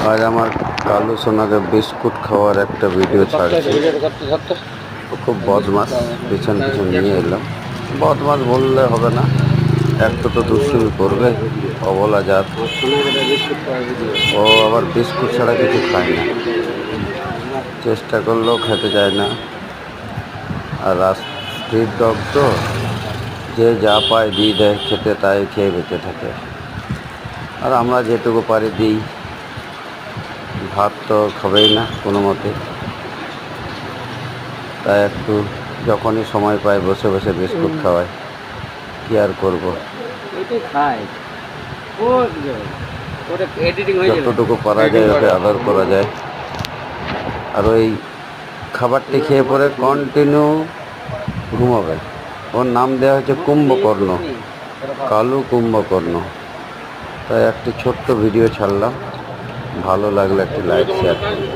আজ আমার কালু সোনাকে বিস্কুট খাওয়ার একটা ভিডিও ছাড়ছি। ও খুব বদমাস, পিছন পিছন নিয়ে এলাম। বদমাস বললে হবে না, একটু তো দুষ্টুমি করবে, অবলা জাত। ও আবার বিস্কুট ছাড়া কিছু খায় না, চেষ্টা করলেও খেতে চায় না। আর স্ট্রিট ডগ তো, যে যা পায় দিয়ে দেয় খেতে, তাই খেয়ে বেঁচে থাকে। আর আমরা যেটুকু পারি দিই। ভাত তো খাবেই না কোনো মতে, তাই একটু যখনই সময় পাই বসে বসে বিস্কুট খাওয়াই। কি আর করবো, যতটুকু পারা যায় ওকে আদর করা যায়। আর ওই খাবারটি খেয়ে পরে কন্টিনিউ ঘুমাবে। ওর নাম দেওয়া হয়েছে কুম্ভকর্ণ, কালু কুম্ভকর্ণ। তাই একটি ছোট্ট ভিডিও ছাড়লাম, ভালো লাগলে একটি লাইক শেয়ার করুন।